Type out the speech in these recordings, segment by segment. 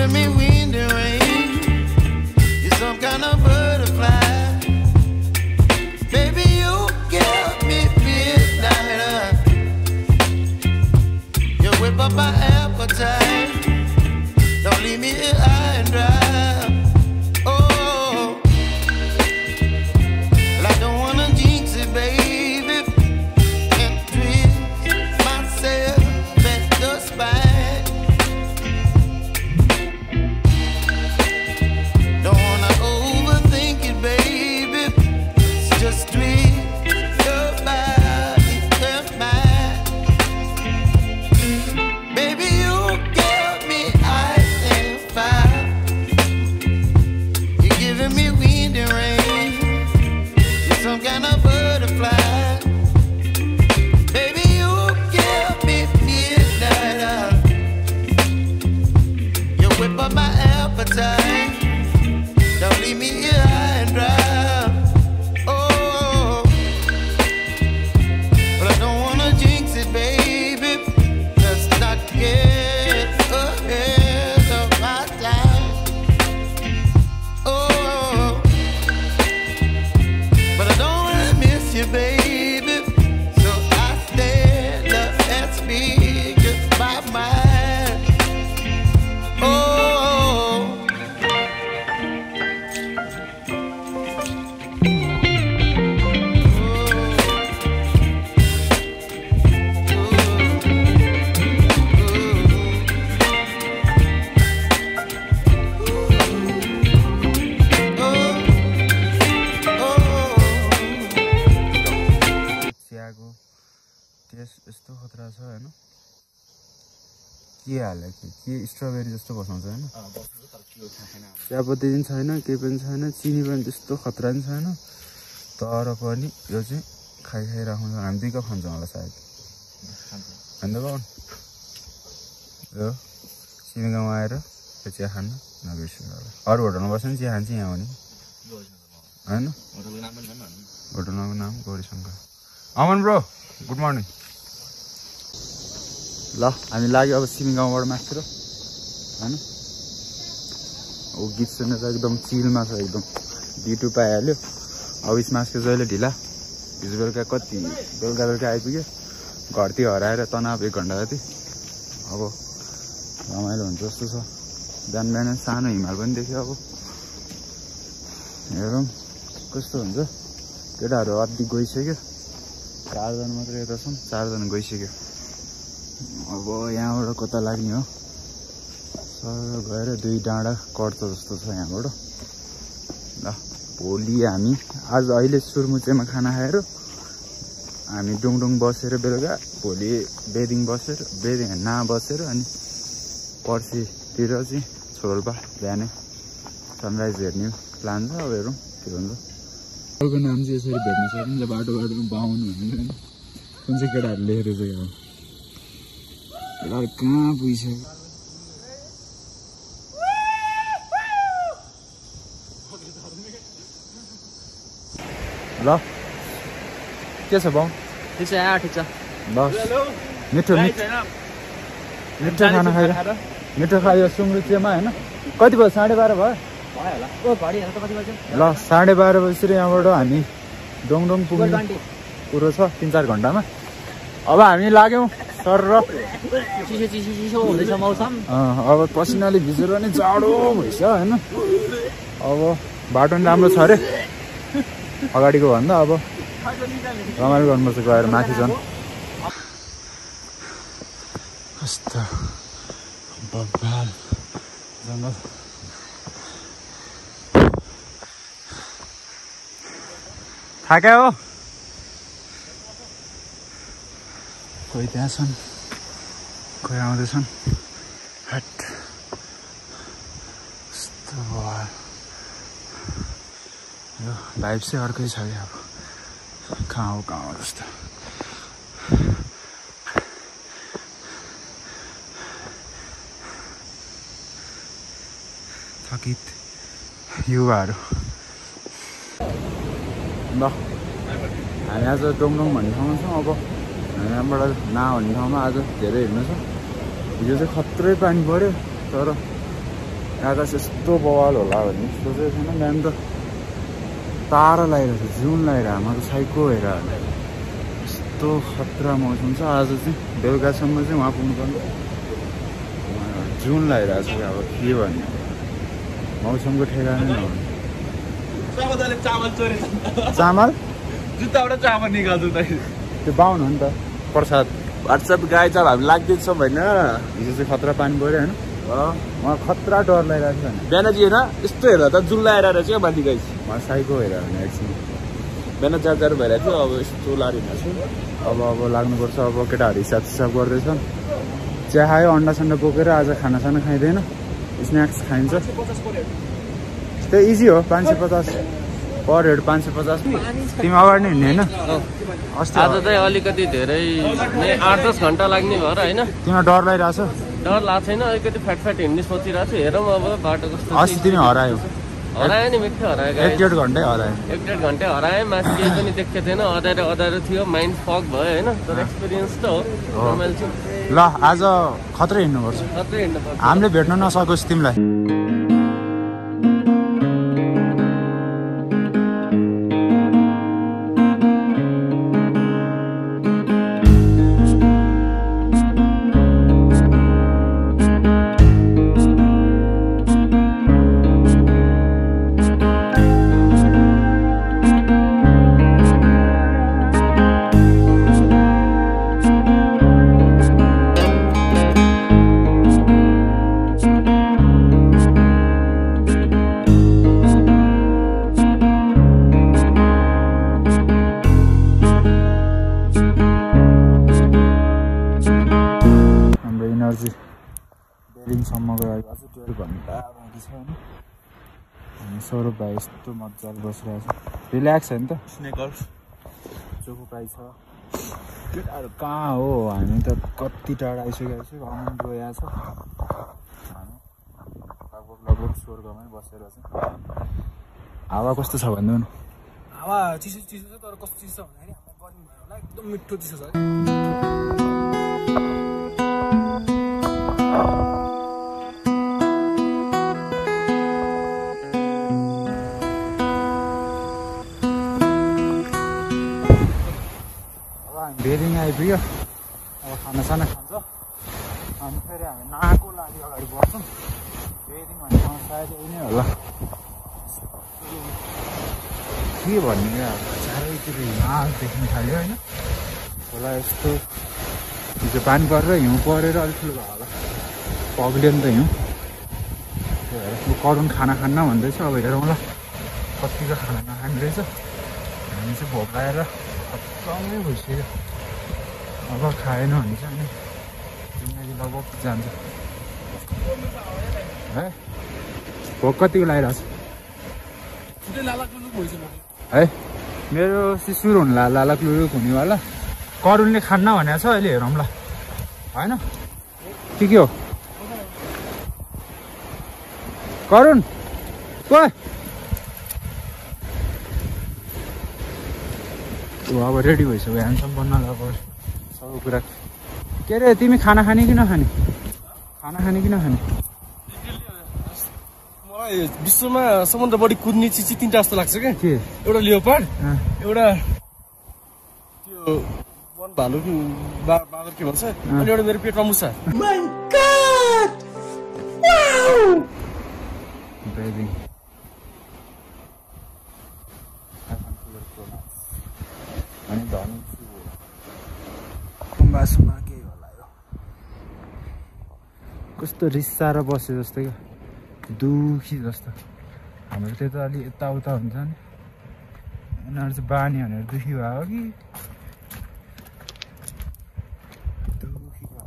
giving me wind and rain. You're some kind of butterfly. Baby, you give me midnight. You whip up my appetite. Don't leave me here high and dry. Oh, well, I don't wanna jinx it, baby. Can't twist myself at the spine. Don't wanna overthink it, baby. It's just twist your body and mine. Baby, you give me ice and fire. You're giving me wind and rain. You're some kind of butterfly. Baby, you give me midnight. You whip up my appetite. Don't leave me here high and dry. Oh, but I don't wanna jinx it, baby. Let's not get ahead of my time. Oh, but I don't wanna miss you, baby. So I stand up and speak just my mind. Oh. चियाको test यस्तो खतरा छ हैन के हाल्यो के strawberry जस्तो बसाउँछ हैन चियापत्ती पनि छैन केही पनि छैन चिनी पनि त्यस्तो खतरा पनि छैन तर पनि यो चाहिँ खाइराख्नु हामी दुई कप खान्छौँ होला सायद हैन बाउ यो सिमिगाउँमा आएर त्यो चिया खान नबिर्सिनु होला अरू होटलमा बस्यो नि चिया खान्छ यहाँ आउने हैन होटलको नाम गौरीशङ्कर अमन ब्रो गुड मर्निङ ल हामी लाग्यो अब सिमिगाउँबाट माथितिर हैन ओ गीत सुनेर एकदम चिलमा छ एकदम बिटु पाइहाल्यो अब स्मासको जहिले ढिला हिजो बेलुका कति बेलुका आइपुग्यो घरतिर हराएर तनाव 1 घन्टा जति अब रमाइलो हुन्छ जस्तो छ बिहान बिहान सानो हिमाल पनि देख्यो अब हेरौँ कस्तो हुन्छ केटाहरू अति गइसक्यो 4 जना मात्रै यता छन् 4 जना गइसक्यो अब यहाँबाट कता लाग्ने हो सर गएर 2 डाँडा कट्छ जस्तो छ यहाँबाट ल भोलि हामी आज अहिले सुरमुचेमा खाना खाएर हामी डुङडुङ बसेर बेलुका भोलि बेदिङ बसेर अनि पर्सितिर चाहिँ छोरोल्पा बिहानै सनराइज हेर्ने प्लान छ अब हेरौँ के हुन्छ अरूको नाम चाहिँ यसरी भेट्न सकिन्छ बाटोमा पाउनु भनेर कुन चाहिँ केटाहरू लेखेर चाहिँ अब केटाहरू कहाँ पुगिसक्यो ल के छ बाउ ठिक छ ठिक छ बस मिठो खाना खाएर मिठो खायो सुमरुचियामा हैन कति भयो 12:30 भयो ल 12:30 बजीतिर यहाँबाट हामी डोङडोङ पुग्ने कुरो छ 3-4 घन्टामा अब हामी लाग्यौँ सर र चिसो हुँदैछ मौसम अब पसिनाले भिजेर नि जाडो भइसक्यो हैन अब बाटो पनि राम्रो छ अरे अगाडिको भन्दा अब रमाइलो गर्नुपर्छ गएर माथि झन् कस्तो बब्बाल जङ्गल थाक्यो हो कोही त्यहाँ छन् कोही आउँदैछन् हट कस्तो यो भाइब चाहिँ अर्कै छ कि अब कहाँ हो जस्तो थकित युवाहरू ल हामी आज डोङडोङ भन्ने ठाउँमा छौँ अब यहाँबाट भन्ने ठाउँमा आज धेरै हिँड्नु छ हिजो चाहिँ खत्रै पानी पऱ्यो तर आकाश यस्तो बवाल होला भन्ने सोचेको छैन बिहान त तारा लगाइरहेको छ जुन लगाइरहेको म त साइको हेर यस्तो खतरा मौसम छ आज चाहिँ बेलुकासम्म चाहिँ उहाँ पुग्नुपर्ने जुन लगाइरहेको छ अब के भन्ने मौसमको ठेगाना नै हो चामल जुत्ताबाट चामल निकाल्छु त त्यो बाहुन हो नि त प्रसाद व्हाट्सएप गाई चाहिँ हामी लाग्दैछौँ होइन हिजो चाहिँ खतरा पानी पऱ्यो होइन उहाँ खतरा डर लगाइरहेको छ बिहान चाहिँ होइन यस्तो हेर्दा त जुन लगाएर चाहिँ माथि गाई उहाँ साइको हेर भने एकछिन बिहान जाडो भइरहेको थियो अब यस्तो लागिरहेको छु अब लाग्नुपर्छ अब केटाहरू हिसाब गर्दैछन् चिया खायो अन्डा सन्डा बोकेर आज खानासाना खाइँदैन स्न्याक्स खाइन्छ त्यो इजी हो 550 पर हेड 550 तिमी अगाडि नै हिँड्ने होइन अस्ति आज चाहिँ अलिकति धेरै 8-10 घन्टा लाग्ने भएर होइन तिमीलाई डर लागिरहेछ डर लाग्छ छैन अलिकति फ्याट हिँड्ने सोचिरहेको छु हेरौँ अब बाटो कस्तो अस्ति तिमी हरायो नि मिठो हरायो 1-1.5 घन्टै हरायो 1-1.5 घन्टा हराएँ माथि केही पनि देखेको थिएन अँध्यारो थियो माइन्ड फक भयो होइन तर एक्सपिरियन्स त हो रमाइलो छु ल आज खत्रै हिँड्नुपर्छ खत्रै हिँड्नुपर्छ हामीले भेट्न नसकोस् तिमीलाई बेलिङसम्मको लागि अझै 12 घन्टा बाँकी छ होइन अनि सौरभ भाइ यस्तो मजाले बसिरहेको छ रिल्याक्स होइन त स्नेकर्स चोखो पाइ छ केटाहरू कहाँ हो हामी त कति टाढा आइसकेको छु घाम गएको छ हामी लगभग स्वर्गमै बसेर चाहिँ हावा कस्तो छ भन्नु न हावा चिसो छ तर कस्तो चिसो छ भन्दाखेरि हाम्रो गर्मी भयो होला एकदम मिठो चिसो छ बेलिङ आइपुग्यो अब खानासाना खान्छ अनि फेरि हामी नाको लागि अगाडि बढ्छौँ बेलिङ भन्ने ठाउँ सायद यही नै होला के भन्ने अब चारैतिर हिमाल देख्न थाल्यो होइन होला यस्तो हिजो पानी परेर हिउँ परेर अलिक ठुलो भयो होला पग्लियो नि त हिउँ त्यही भएर करुन खाना खान्न भन्दैछ अब हेरौँ ल कतिको खाना नखाने रहेछ हामी चाहिँ भोक लगाएर खत्तमै भइसक्यो अब खाएन भने चाहिँ अनि जिन्दगी लगभग जान्छ है भोक कतिको लागिरहेको छ है मेरो सुरु हुनु लालाक लुलुक हुनेवाला करुणले खान्न भनेको छ अहिले हेरौँ ल होइन के हो करुण अब रेडी भइसक्यो ह्यान्डसम बन्नलाई अब सबै कुरा के अरे तिमी खाना खाने कि नखाने मलाई विश्वमा सबभन्दा बढी कुद्ने चिज चाहिँ 3टा जस्तो लाग्छ क्या के एउटा लियोपार्ड एउटा त्यो वन भालु बाँदर के भन्छ अनि एउटा मेरो पेटमा मुसा अनि धनुषमा केही होला यो कस्तो रिसाएर बस्यो जस्तो क्या दुखी जस्तो हाम्रो त्यो त अलि यताउता हुन्छ नि यिनीहरू चाहिँ बानी भनेर दुखी भयो कि दुखी भयो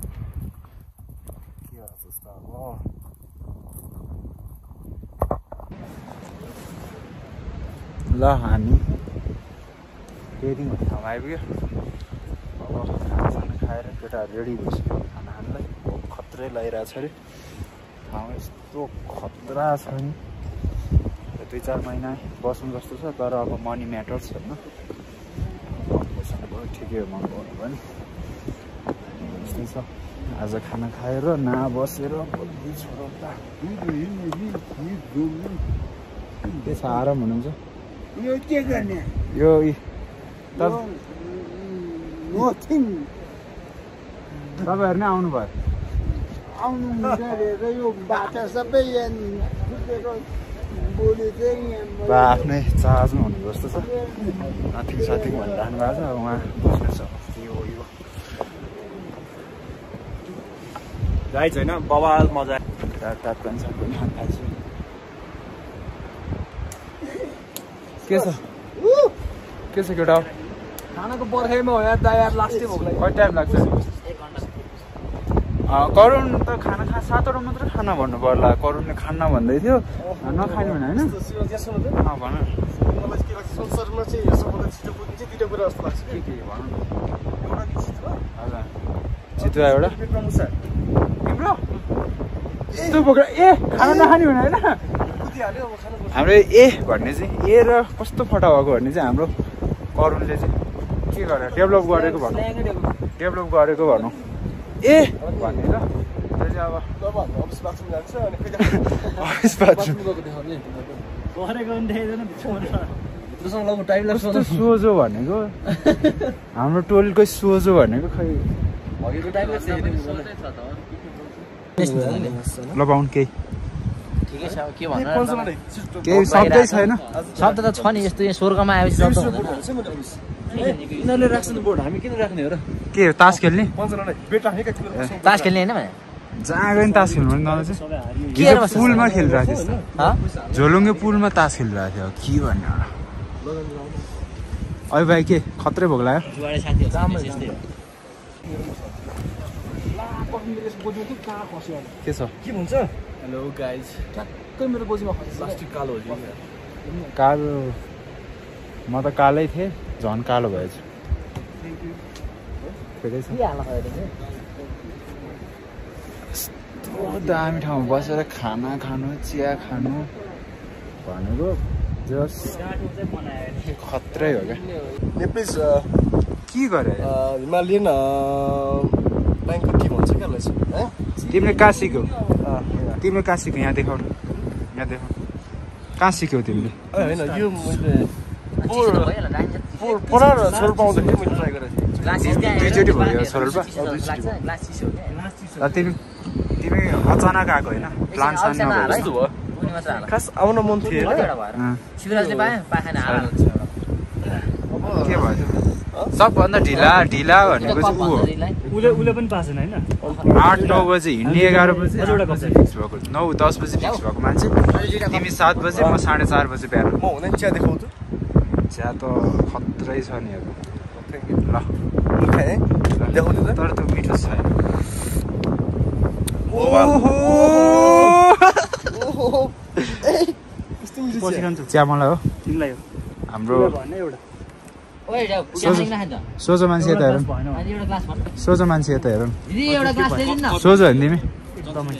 के हो जस्तो अब ल हामी बेलिङ भन्ने ठाउँमा आइपुग्यो अब खानासाना खाएर केटाहरू रेडी भइसक्यो खाना खानलाई खत्रै लगाइरहेको छ अरे ठाउँ यस्तो खतरा छ नि 2-4 महिना बस्नु जस्तो छ तर अब मनी म्याटर्स होइन पैसा भयो ठिकै हो मगाउनु भयो नि यस्तै छ आज खाना खाएर ना बसेर के छ आराम हुनुहुन्छ यो के गर्ने यो नथिङ तपाईहरु नै आउनु भयो आउनु मिलेर यो बाटा सबै फुटेर बोले चाहिँ बा आफ्नै चार्जमा हुनु जस्तो छ नथिङ सथिङ भनिराख्नु भएको छ अब उहाँ बस्नु छ यो गाई छैन बवाल मजा टाट पनि छ पनि खान्छु के छ केटा खानाको पर्खाइमा हो यार दायार लास्टै भोक लाग्यो कति टाइम लाग्छ 1 घण्टा करुण त खाना 7वटा मात्र खाना भन्नु पर्ला करुणले खाना भन्दै थियो नखाने भने हैन भन मलाई के लाग्छ संसारमा चाहिँ यसोभन्दा छिटो बुझ्नु चाहिँ दुईटा कुरा जस्तो लाग्छ के भन एउटा चितुवा हजुर चितुवा एउटा पेटमा मुसा तिम्रो यस्तो बोक्रा ए खाना नखाने भने हैन कुदिहाल्यो अब खाना हाम्रो ए भन्ने चाहिँ ए र कस्तो फटा भएको भन्ने चाहिँ हाम्रो करुणले चाहिँ के गरेर डेभलप गरेको भनौँ ए भन्ने ल त्यसले अब अफिस बाथरुम जान्छ अनि अफिस बाथरुम भित्रसँग लाउनु टाइम लाग्छ कस्तो सोझो भनेको हाम्रो टोलकै सोझो भनेको खै हगेको टाइम लाग्छ ल पाउन केही ठिकै छ के भन्नु केही शब्दै छैन शब्द त छ नि यस्तो यहाँ स्वर्गमा आएपछि शब्द यिनीहरूले राख्छ नि बोर्ड हामी किन राख्ने हो र के हो तास खेल्ने तास खेल्ने होइन भने जहाँ गयो नि तास खेल्नु पनि नआउँछ हिजो पुलमा खेलिरहेको थियो झोलुङ्गे पुलमा तास खेलिरहेको थियो के भन्ने होला अहिले भाइ के खत्रै भोग लाग्यो जुवाडे साथीहरु यस्तै हो के छ के भन्छ हेलो गाइज ठ्याक्कै मेरो गोजीमा खस्छ प्लास्टिक कालो हो कालो म त कालै थिएँ झन् कालो भएछ यस्तो दामी ठाउँमा बसेर खाना खानु चिया खानु भनेको जस खत्रै हो क्या नेप्लिज के गरे हिमालयन ब्याङ्कको के भन्छ क्या यसो है तिमीले कहाँ सिक्यौ यहाँ देखाउनु कहाँ सिक्यौ तिमीले होइन यो मैले पढा र छोरोल्पा आउँदाखेरि मैले ट्राई गरेको थिएँ दुईचोटि भयो छोरोल्पा तिमी अचानक आएको होइन प्लान खास आउन मन थिएन शिवराजले पाए पाएन के भयो सबभन्दा ढिला भनेको चाहिँ ऊ हो उसले पनि पासेन होइन 8-9 बजे हिँड्ने 11 बजे फिक्स भएको 9-10 बजे फिक्स भएको मान्छे तिमी 7 बजे म 4:30 बजे बिहान म हुँदैन चिया देखाउँछु चिया त खत्रै छ नि अब ल खाएँ देखाउँछु त तर त्यो मिठो छैन चिया मलाई हो तिमीलाई हो हाम्रो भन्ने एउटा ओइ जाऊ चिया खान्छ सोझो मान्छे यता हेर अनि एउटा ग्लास भन्न सोझो मान्छे यता हेर दिदी एउटा ग्लास ल्याइदिनु न सोझो होइन तिमी एकदमै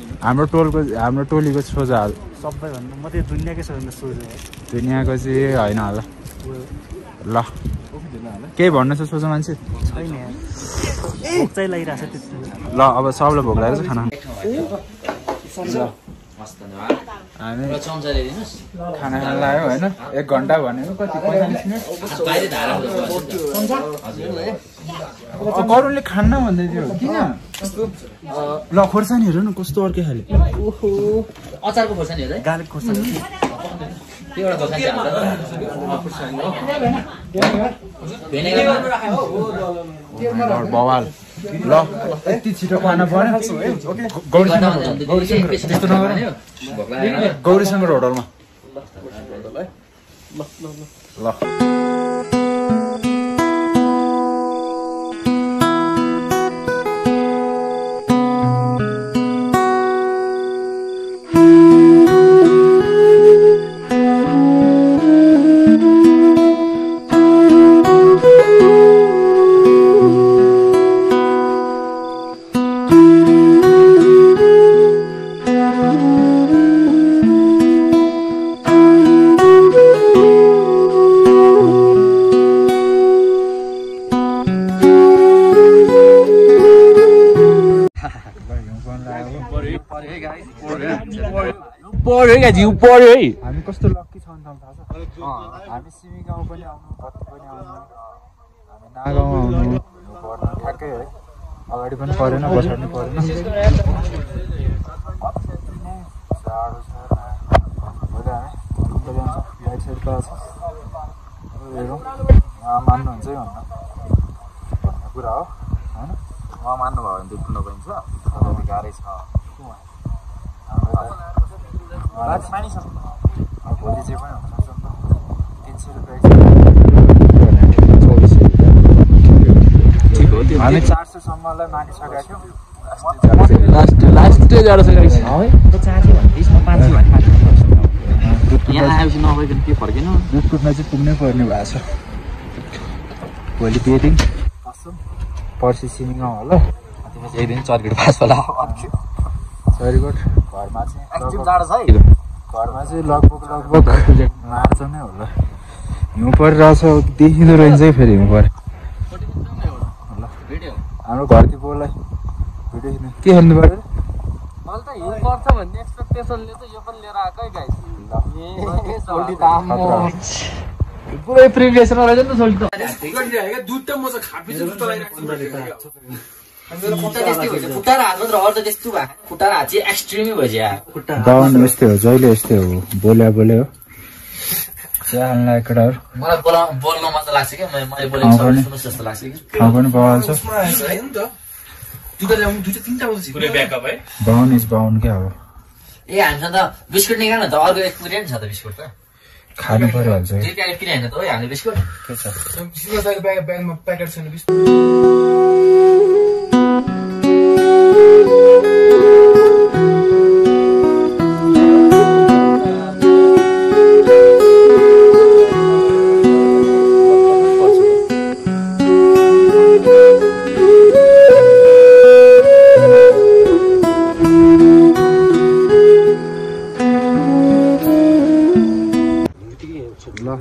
हाम्रो टोलीको सोझो हाल सबैभन्दा म त्यो दुनियाँकै सबैभन्दा सोझो हो दुनियाँको चाहिँ होइन होला ल केही भन्नु छ सोझो मान्छे छैन यार भोक चाहिँ लागिरहेको छ त्यति ल अब सबलाई भोक लागेको छ खाना हामी चम्चा ल्याइदिनुस् खाना खान लाग्यो होइन 1 घन्टा भनेको कति 45 मिनट बाहिर धारा करुणले खान्न भन्दै थियो किन ल खोर्सानी हेर न कस्तो अर्कै खाले अचारको खोर्सानी हो है गार्लिक खोर्सानी त्यो एउटा खोर्सानी हाल्छ बवाल ल यति छिटो खाना पर्यो गौरीसँग होटलमा ल पढ्यो है जिउ पढ्यो है हामी कस्तो लक्की छौँ थाहा छ हामी सिमी गाउँ पनि आउनु कति पनि आउनु हामी नागाउँ आउनु पढ्नु ठ्याक्कै है अगाडि पनि परेन पछाडि परेन जाडो छ भोलि हामी घुम्न जान्छौँ लाइट साइड तल छ हेरौँ उहाँ मान्नुहुन्छ है भन्ने कुरा हो होइन उहाँ मान्नुभयो भने देख्नु नपाइन्छ अलिकति गाह्रै छ भोलि चाहिँ पनि हुनसक्छ नि त 300 रुपियाँ हामी 400 सम्मलाई मानिसकेका थियौँ लास्टै जाडो छ गाइस यहाँ आएपछि नभइकन के फर्किन दुध कुट्न चाहिँ पुग्नै पर्ने भएको छ भोलि बेदिङ बस्छौँ पर्सि सिमी गाउँ होला त्यसपछि एक दिन चर्किट पास होला चरिकोट घरमा चाहिँ जाडो छ है घरमा चाहिँ लगभग मार्च नै होला हिउँ परिरहेछ देखिँदो रहेछ है फेरि हिउँ पऱ्यो हाम्रो घरकी बोलाई भिडियो खिच्नु के खेल्नु पऱ्यो मलाई त हिउँ पर्छ भन्ने एक्सपेक्टेसनले त यो पनि लिएर आएको है गाइस पुरै प्रिभियस रहेछ नि त सोल्टी त दुधटा म चाहिँ खापी चाहिँ जस्तो लागिरहेको खुट्टा र हात मात्र अरू त त्यस्तो भएको खुट्टा र हात चाहिँ एक्सट्रिमै भइसक्यो गाउन यस्तै हो जहिले यस्तै हो बोल्या हो चाहना केटाहरू मलाई बोल्न मजा लाग्छ क्या मैले बोलेको सुन्नुहोस् जस्तो लाग्छ कि ठाउँ पनि बगाल्छ बाहुन इज बाहुन क्या हो ए हामीसँग त बिस्कुट निकाल्नु त अर्को एक्सपिरियन्स छ त बिस्कुट त खानु परिहाल्छ दुई प्याकेट किनिहाल्नु त हो हामीले बिस्कुट के छ ब्यागमा प्याकेट छैन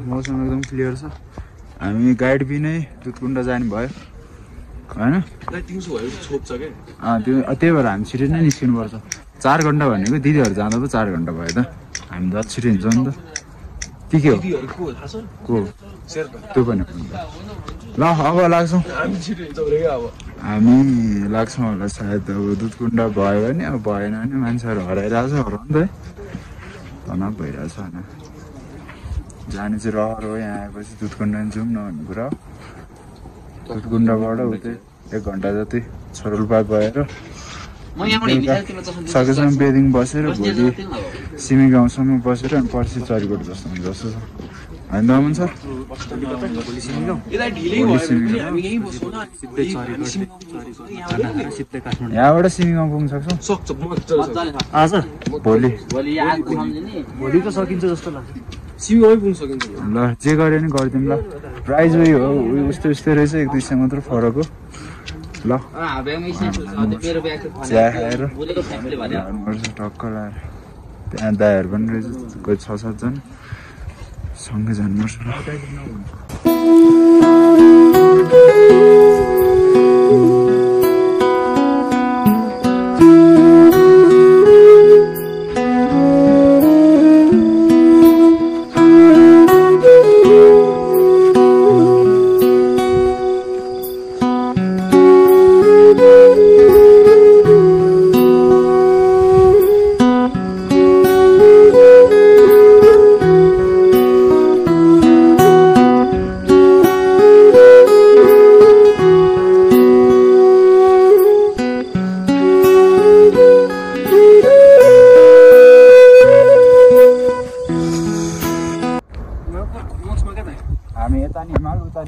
मौसम एकदम क्लियर छ हामी गाइड बिनै दुधकुण्ड जाने भयो होइन त्यही भएर हामी छिटो नै निस्किनु पर्छ 4 घन्टा भनेको दिदीहरू जाँदा पो 4 घन्टा भयो त हामी त छिटो हिँड्छौँ नि त के हो को त्यो पनि ल अब लाग्छौँ हामी लाग्छौँ होला सायद अब दुधकुण्ड भयो भने अब भएन भने मान्छेहरू हराइरहेछ होला नि त है तनाव भइरहेछ होइन जाने चाहिँ रहर हो यहाँ आएपछि दुधकुण्ड जाउँ न भन्ने कुरा हो दुधकुण्डबाट उतै 1 घन्टा जति छोरोल्पा गएर सकेसम्म बेदिङ बसेर भोलि सिमी गाउँसम्म बसेर अनि पर्सि चरिकोट जस्तो हुन्छ जस्तो छ होइन दमन सर यहाँबाट सिमी गाउँ पुग्न सक्छौँ आज भोलि भोलि त सकिन्छ जस्तो लाग्छ सिमीमै पुग्न सकिन्छ ल जे गरे नि गरिदिउँ ल प्राइज उयो हो उस्तो रहेछ 1-2 मात्र फरक हो ल चिया खाएर टक्क लगाएर त्यहाँ दायाहरू पनि रहेछ कोही 6-7 जना सँगै जानुपर्छ ल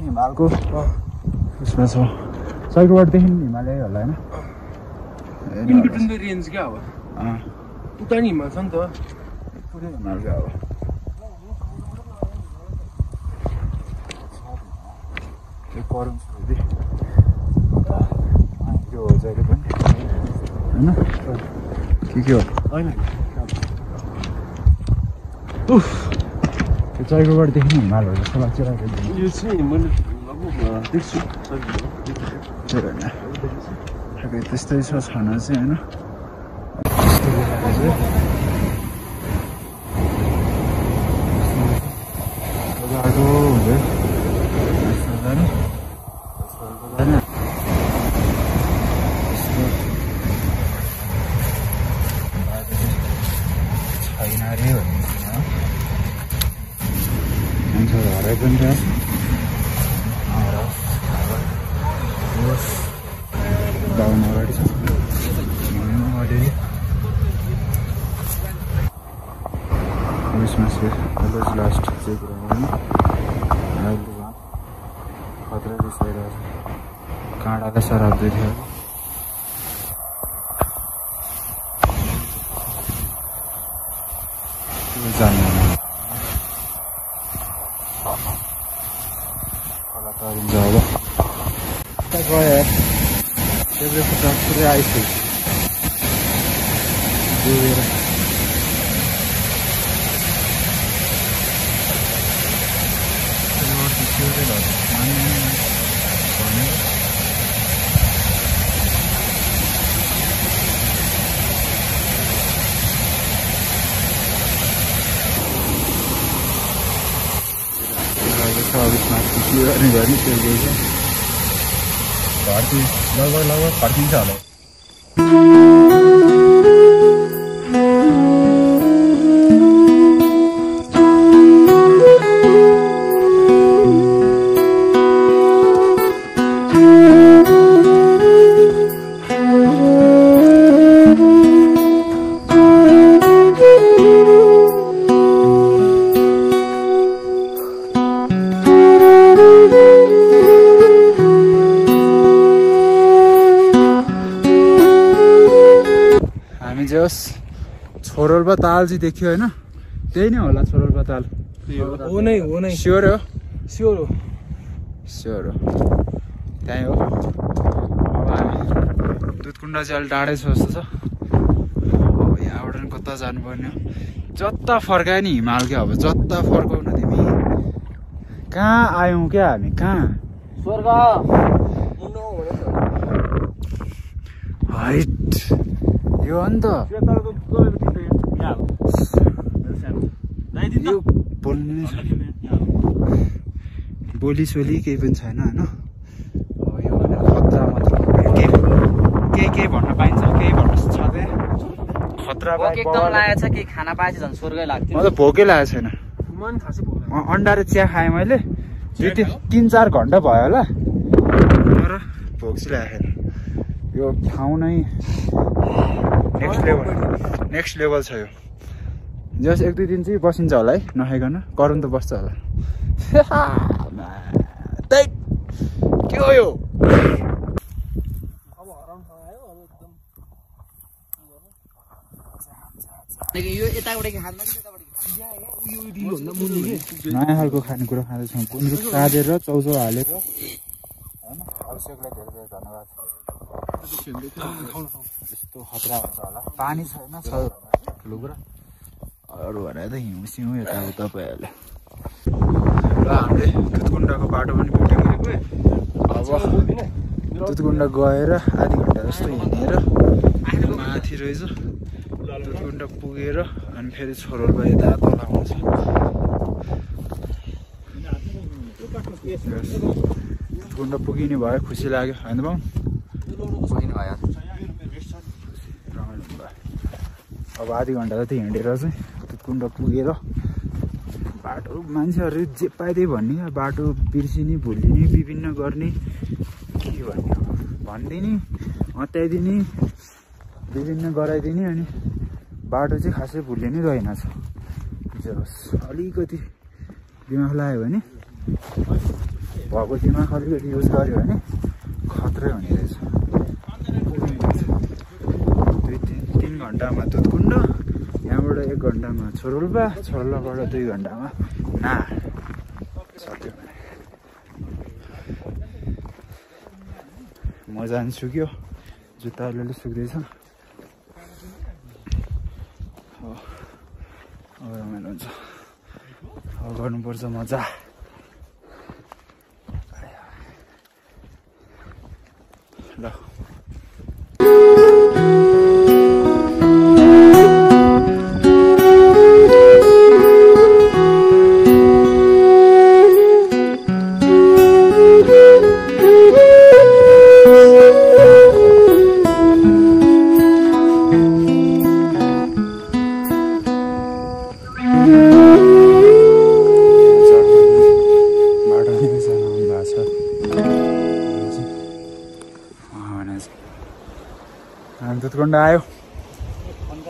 हिमालको उसमा छ चरिकोटदेखि हिमालय होला होइन इन बिट्विन द रेन्ज क्या हो उता नि हिमाल छ नि त पुरै हिमाल क्या हो गरम छ फेरि त्यो हो जहिले पनि होइन के हो होइन त्यो चरिकोटदेखि हिमाल हो जस्तो लाग्छ यो चाहिँ मैले देख्छु त्यस्तै छ छाना चाहिँ होइन अरे मान्छेहरू हराइ पनि छ बाहुन अगाडि छ क्रिसमस लास्ट चाहिँ कुरा होइन अहिले खतरा रिसाइरहेको छ काँडालाई सराप्दै थियो जान्नु खोला तरिन्छ अब गयो त्यो खुट्टा पुरै आइसक्यो डुबेर घरि लगभग फर्किन्छ होला छोरोल्पा ताल चाहिँ देखियो होइन त्यही नै होला छोरोल्पा ताल हो नै स्योर हो स्योर हो त्यहीँ हो अब हामी दुधकुण्ड चाहिँ अलिक टाढै छ जस्तो छ अब यहाँबाट नि कता जानुपर्ने हो जता फर्कायो नि हिमाल क्या अब जता फर्काउ न तिमी कहाँ आयौँ क्या हामी कहाँ स्वर्ग हाइट यो हो नि त यो बोल्नु नै छैन बोली सोली केही पनि छैन होइन अब यो भनेर खतरा मात्र केही भन्न पाइन्छ केही भन्न सक्दैन खतरा एकदम लागेको छ केही खाना पाएछ झन् स्वर्गै लाग्थ्यो म त भोकै लागेको छैन अन्डा र चिया खाएँ मैले 3-4 घन्टा भयो होला तर भोक चाहिँ लागेको छैन यो ठाउँ नै नेक्स्ट लेभल छ यो जस 1-2 दिन चाहिँ बसिन्छ होला है नखाइकन करुन त बस्छ होला के हो यो नयाँ खालको खानेकुरा खाँदैछौँ गुन्द्रुक साँधेर चौचौ हालेर होइन अभिषेकलाई धेरै धेरै धन्यवाद यस्तो खतरा हुन्छ होला पानी छैन छ ठुलो कुरा अरू भनेर त हिउँ सिउँ यताउता भइहाल्यो ल हामीले दुधकुण्डको बाटो पनि भेट्यौँ अब दुधकुण्ड गएर आधी घन्टा जस्तो हिँडेर माथि रहेछ दुधकुण्ड पुगेर अनि फेरि छोरोल्पा यता तल आउँछ दुधकुण्ड पुगिने भयो खुसी लाग्यो होइन बाउ पुगिने भयो रमाइलो भयो अब आधी घन्टा जति हिँडेर चाहिँ दुधकुण्ड पुगेर बाटो मान्छेहरू जे पाए त्यही भन्ने बाटो बिर्सिने भुलिने विभिन्न गर्ने के भन्ने भनिदिने अत्याइदिने विभिन्न गराइदिने अनि बाटो चाहिँ खासै भुलिने रहेनछ जस अलिकति दिमाग लाग्यो भने भएको दिमाग अलिकति युज गर्यो भने खतरै हुने रहेछ 2-3 घन्टामा दुधकुण्ड यहाँबाट 1 घन्टामा छोरोल्पाबाट 2 घन्टामा ना सक्यो म जान्छु क्या जुत्ता अलिअलि सुक्दैछ अब रमाइलो हुन्छ अब गर्नुपर्छ मजा ल बाटो नै सानो भएको छ हामी दुधकोण्ड आयो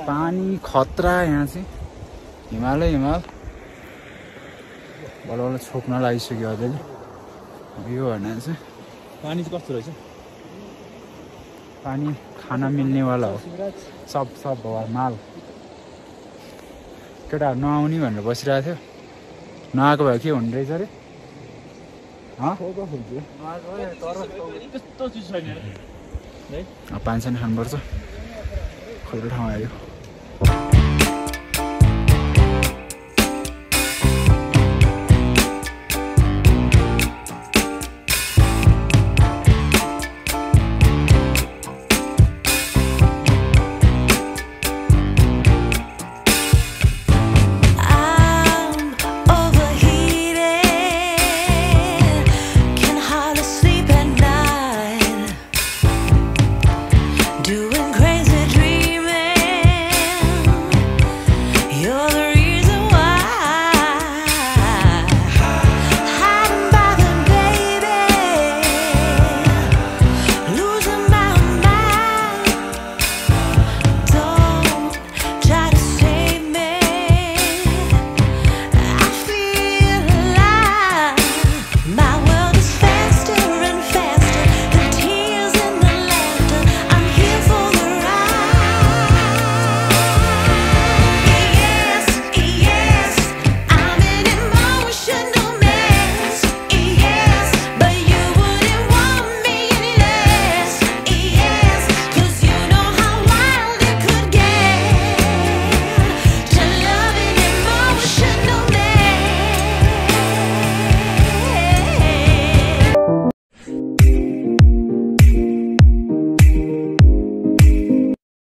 पानी खतरा यहाँ चाहिँ हिमाल बल्ल बल्ल छोप्न लागिसक्यो अझैले यो भने चाहिँ पानी चाहिँ कस्तो रहेछ पानी खाना मिल्नेवाला हो सब हो माल केटाहरू नआउने भनेर बसिरहेको थियो नआएको भए के हुने रहेछ अरे पानी सानी खानुपर्छ खोल्रो ठाउँ आयो